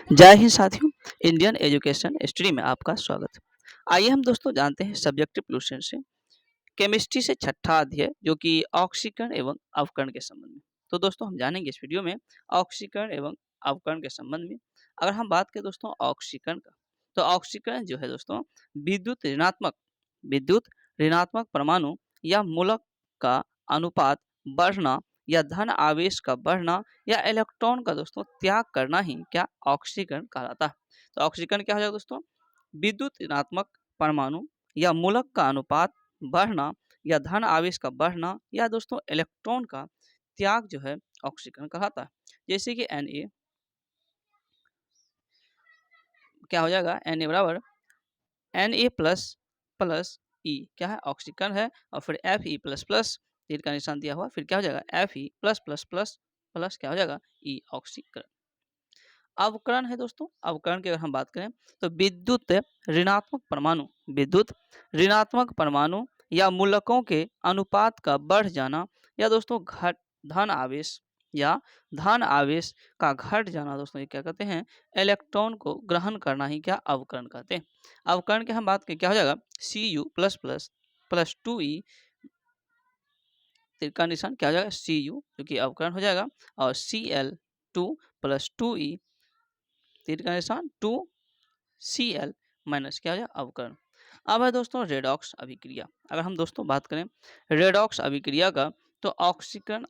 जय हिंद साथियों। Indian education study में आपका स्वागत। आइए हम दोस्तों जानते हैं सब्जेक्टिव पोल्यूशन से केमिस्ट्री से छठा अध्याय जो कि ऑक्सीकरण एवं अवकरण के संबंध में। तो दोस्तों हम जानेंगे इस वीडियो में ऑक्सीकरण एवं अवकरण के संबंध में। अगर हम बात करें दोस्तों ऑक्सीकरण का, तो ऑक्सीकरण जो है दोस्तों विद्युत ऋणात्मक परमाणु या मूलक का अनुपात बढ़ना या धन आवेश का बढ़ना या इलेक्ट्रॉन का दोस्तों त्याग करना ही क्या ऑक्सीकरण कहलाता है। तो ऑक्सीकरण क्या हो जाएगा दोस्तों? विद्युत ऋणात्मक परमाणु या मूलक का अनुपात बढ़ना या धन आवेश का बढ़ना या दोस्तों इलेक्ट्रॉन का त्याग जो है ऑक्सीकरण कहलाता है। जैसे कि Na क्या हो जाएगा? Na बराबर Na प्लस प्लस ई क्या है? ऑक्सीकरण है। और फिर Fe प्लस प्लस तीर का निशान दिया हुआ, फिर क्या हो जाएगा? Fe plus plus plus plus क्या हो जाएगा? ई ऑक्सीकरण। अवकरण है दोस्तों। अवकरण की अगर हम बात करें तो विद्युत ऋणात्मक परमाणु या मूलकों के अनुपात का बढ़ जाना या दोस्तों घट धन आवेश या धन आवेश का घट जाना दोस्तों, ये क्या कहते हैं? इलेक्ट्रॉन को ग्रहण करना ही क्या अवकरण कहते हैं। अवकरण की हम बात करें क्या हो जाएगा? Cu plus plus plus 2E का निशान क्या हो जाएगा? Cu जो कि अवकरण हो जाएगा। और Cl2 प्लस 2E तीर का निशान 2Cl माइनस क्या हो जाएगा? अवकरण। अब है दोस्तों रेडॉक्स अभिक्रिया। अगर हम दोस्तों बात करें रेडॉक्स अभिक्रिया का, तो ऑक्सीकरण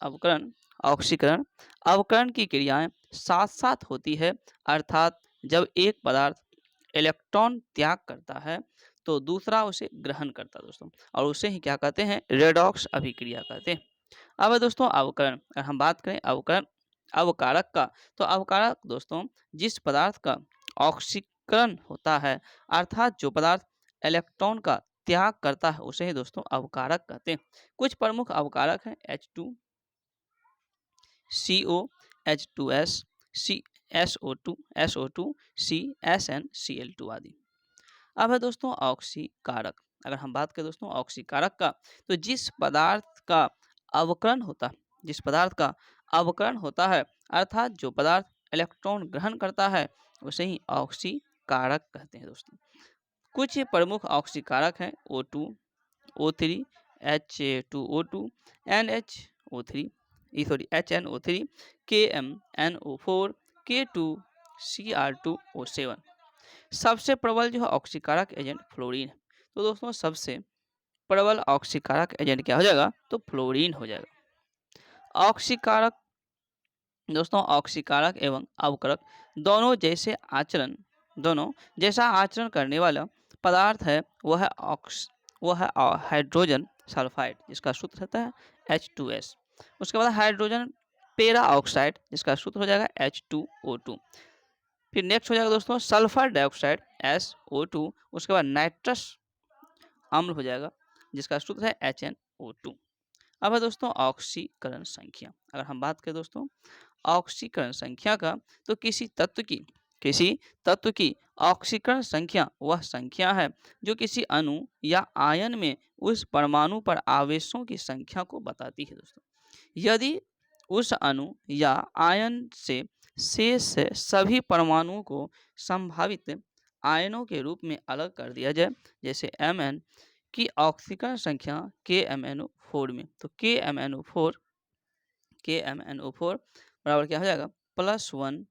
अवकरण की क्रियाएं साथ साथ होती है। अर्थात जब एक पदार्थ इलेक्ट्रॉन त्याग करता है तो दूसरा उसे ग्रहण करता है दोस्तों, और उसे ही क्या कहते हैं? रेडॉक्स अभिक्रिया कहते हैं। अब है दोस्तों अवकरण। अगर हम बात करें अवकारक का, तो अवकारक दोस्तों जिस पदार्थ का ऑक्सीकरण होता है, अर्थात जो पदार्थ इलेक्ट्रॉन का त्याग करता है, उसे ही दोस्तों अवकारक कहते हैं। कुछ प्रमुख अवकारक हैं H2CO, H2S, SO2, CSN, आदि। अब है दोस्तों ऑक्सीकारक। अगर हम बात करें दोस्तों ऑक्सीकारक का, तो जिस पदार्थ का अवकरण होता है, अर्थात जो पदार्थ इलेक्ट्रॉन ग्रहण करता है, उसे ही ऑक्सीकारक कहते हैं दोस्तों। कुछ प्रमुख ऑक्सीकारक हैं O2, O3, Ha2O2, HNO3, KMNO4, K2Cr2O7। सबसे प्रबल जो है ऑक्सीकारक एजेंट फ्लोरीन है। तो दोस्तों सबसे प्रबल ऑक्सीकारक एजेंट क्या हो जाएगा? तो फ्लोरीन हो जाएगा। ऑक्सीकारक दोस्तों ऑक्सीकारक एवं अवकरक दोनों जैसा आचरण करने वाला पदार्थ है वह है हाइड्रोजन सल्फाइड, जिसका सूत्र रहता है H2S। उसके बाद हाइड्रोजन पेरा ऑक्साइड, जिसका सूत्र हो जाएगा H2O2। फिर नेक्स्ट हो जाएगा दोस्तों सल्फर डाइऑक्साइड SO2। उसके बाद नाइट्रस अम्ल हो जाएगा, जिसका सूत्र है HNO2। अब है दोस्तों ऑक्सीकरण संख्या। अगर हम बात करें दोस्तों ऑक्सीकरण संख्या का, तो किसी तत्व की ऑक्सीकरण संख्या वह संख्या है जो किसी अणु या आयन में उस परमाणु पर आवेशों की संख्या को बताती है दोस्तों। यदि उस अणु या आयन से शेष सभी परमाणुओं को संभावित आयनों के रूप में अलग कर दिया जाए, जैसे Mn की ऑक्सीकरण संख्या KMnO4 में, तो KMnO4 बराबर क्या हो जाएगा? +1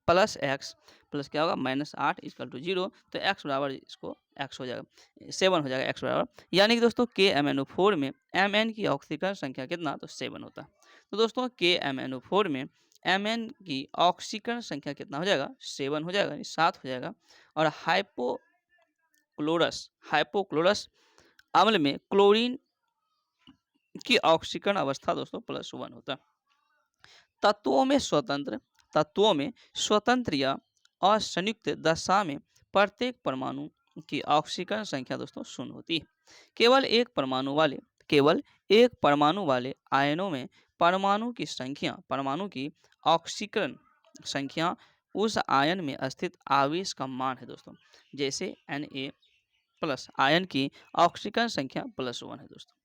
प्लस एक्स प्लस क्या होगा? -8 इक्वल टू 0। तो x बराबर इसको x हो जाएगा 7 हो जाएगा x बराबर। यानी कि दोस्तों KMnO4 में Mn की ऑक्सीकरण संख्या कितना? तो 7 होता है। तो दोस्तों KMnO4 में Mn की ऑक्सीकरण संख्या कितना हो जाएगा? 7 हो जाएगा, यानी 7 हो जाएगा। और हाइपोक्लोरस अम्ल में क्लोरीन की ऑक्सीकरण अवस्था दोस्तों +1 होता है। तत्वों में स्वतंत्र या असंयुक्त दशा में प्रत्येक परमाणु की ऑक्सीकरण संख्या दोस्तों 0 होती है। केवल एक परमाणु वाले आयनों में परमाणु की ऑक्सीकरण संख्या उस आयन में स्थित आवेश का मान है दोस्तों। जैसे Na प्लस आयन की ऑक्सीकरण संख्या +1 है दोस्तों।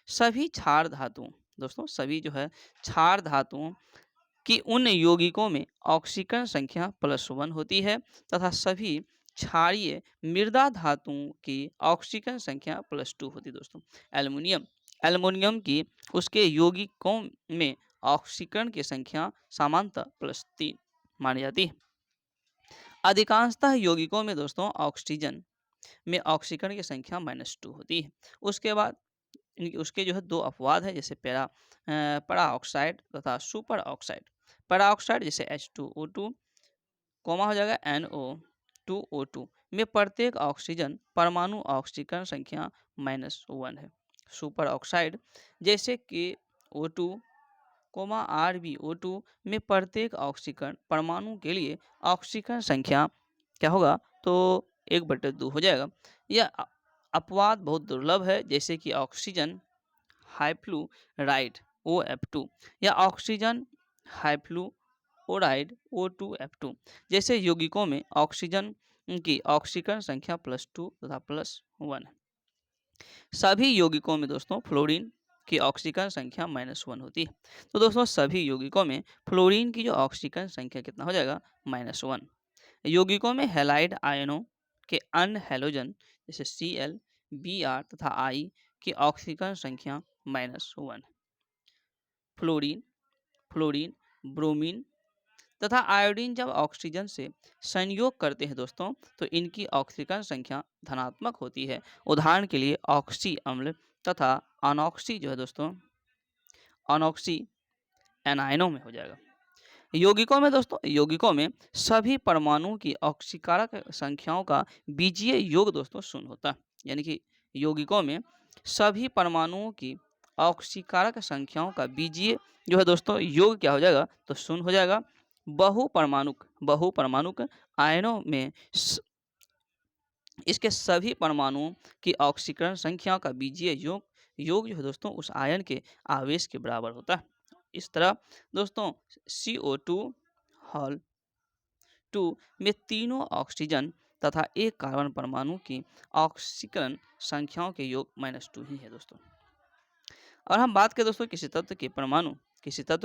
सभी क्षार धातुओं की उन यौगिकों में ऑक्सीकरण संख्या +1 होती है तथा सभी क्षारीय मृदा धातुओं की ऑक्सीकरण संख्या +2 होती है दोस्तों। एल्युमिनियम एल्युमिनियम की उसके यौगिकों में ऑक्सीकरण की संख्या सामान्यतः +3 मानी जाती है। अधिकांशतः यौगिकों में दोस्तों ऑक्सीजन में ऑक्सीकरण की संख्या -2 होती है। उसके बाद उसके जो है दो अपवाद है, जैसे पैरा ऑक्साइड तथा सुपर ऑक्साइड। पैरा ऑक्साइड जैसे H2O2 कोमा हो जाएगा NO2O2 में प्रत्येक ऑक्सीजन परमाणु ऑक्सीकरण संख्या -1 है। सुपर ऑक्साइड जैसे कि O2 कोमा RbO2 में प्रत्येक ऑक्सीकरण परमाणु के लिए ऑक्सीकरण संख्या क्या होगा, तो 1/2 हो जाएगा। यह अपवाद बहुत दुर्लभ है, जैसे कि ऑक्सीजन हाइफ्लूराइड OF2 या ऑक्सीजन हाइफ्लूओराइड O2F2 जैसे यौगिकों में ऑक्सीजन की ऑक्सीकरण संख्या +2 तथा +1 है। सभी यौगिकों में दोस्तों फ्लोरीन की ऑक्सीकरण संख्या -1 होती है। तो दोस्तों सभी यौगिकों में फ्लोरीन की जो ऑक्सीकरण संख्या कितना हो जाएगा, -1। यौगिकों में हैलाइड आयनों के अन्य हैलोजन जैसे Cl, Br तथा I की ऑक्सीकरण संख्या -1। फ्लोरीन फ्लोरीन ब्रोमीन तथा आयोडीन जब ऑक्सीजन से संयोग करते हैं दोस्तों, तो इनकी ऑक्सीकरण संख्या धनात्मक होती है। उदाहरण के लिए ऑक्सी अम्ल तथा अनॉक्सी जो है दोस्तों, अनॉक्सी एनायनों में हो जाएगा। यौगिकों में सभी परमाणुओं की ऑक्सीकारक संख्याओं का बीजीय योग दोस्तों 0 होता है। यानी कि यौगिकों में सभी परमाणुओं की ऑक्सीकारक संख्याओं का बीजीय जो है दोस्तों योग क्या हो जाएगा, तो 0 हो जाएगा। बहुपरमाणुक आयनों में इसके सभी परमाणुओं की ऑक्सीकरण संख्या का बीजीय योग जो है दोस्तों उस आयन के आवेश के बराबर होता है। इस तरह दोस्तों CO2 हॉल 2 में तीनों ऑक्सीजन तथा एक कार्बन परमाणु की ऑक्सीकरण संख्याओं के योग -2 ही है दोस्तों। और हम बात करें दोस्तों किसी तत्व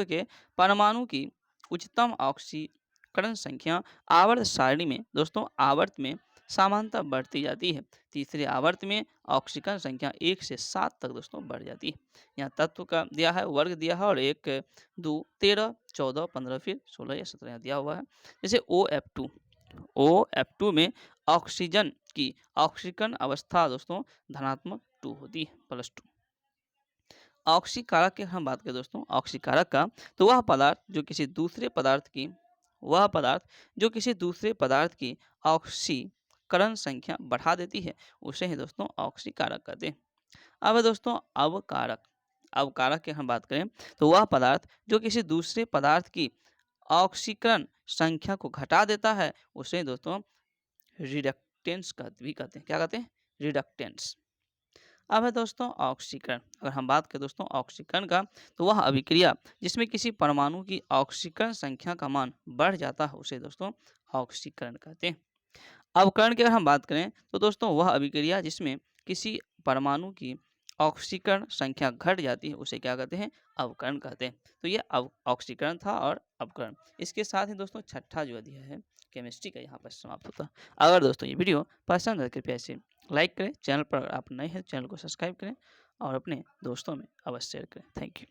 के परमाणु की उच्चतम ऑक्सीकरण संख्या आवर्त सारणी में दोस्तों आवर्त में सामान्यतः बढ़ती जाती है। तीसरे आवर्त में ऑक्सीकरण संख्या 1 से 7 तक दोस्तों बढ़ जाती है। यहाँ तत्व का दिया है, वर्ग दिया है और 1 2 13 14 15 फिर 16 या 17 यहाँ दिया हुआ है। जैसे OF2 में ऑक्सीजन की ऑक्सीकरण अवस्था दोस्तों धनात्मक 2 होती है, +2। ऑक्सीकारक की हम बात करें दोस्तों, ऑक्सीकारक का तो वह पदार्थ जो किसी दूसरे पदार्थ की ऑक्सीकरण संख्या बढ़ा देती है, उसे ही दोस्तों ऑक्सीकारक कहते हैं। अब है दोस्तों अवकारक की हम बात करें तो वह पदार्थ जो किसी दूसरे पदार्थ की ऑक्सीकरण संख्या को घटा देता है, उसे दोस्तों रिडक्टेंस भी कहते हैं। क्या कहते हैं? रिडक्टेंस। अब है दोस्तों ऑक्सीकरण। अगर हम बात करें दोस्तों ऑक्सीकरण का तो वह अभिक्रिया जिसमें किसी परमाणु की ऑक्सीकरण संख्या का मान बढ़ जाता है, उसे दोस्तों ऑक्सीकरण कहते हैं। अवकरण की अगर हम बात करें तो दोस्तों वह अभिक्रिया जिसमें किसी परमाणु की ऑक्सीकरण संख्या घट जाती है, उसे क्या कहते हैं? अवकरण कहते हैं। तो ये ऑक्सीकरण था और अवकरण। इसके साथ ही दोस्तों छठा जो अध्याय है केमिस्ट्री का यहाँ पर समाप्त होता है। अगर दोस्तों ये वीडियो पसंद है कृपया इसे लाइक करें, चैनल पर आप नए हैं चैनल को सब्सक्राइब करें और अपने दोस्तों में अवश्य शेयर करें। Thank you.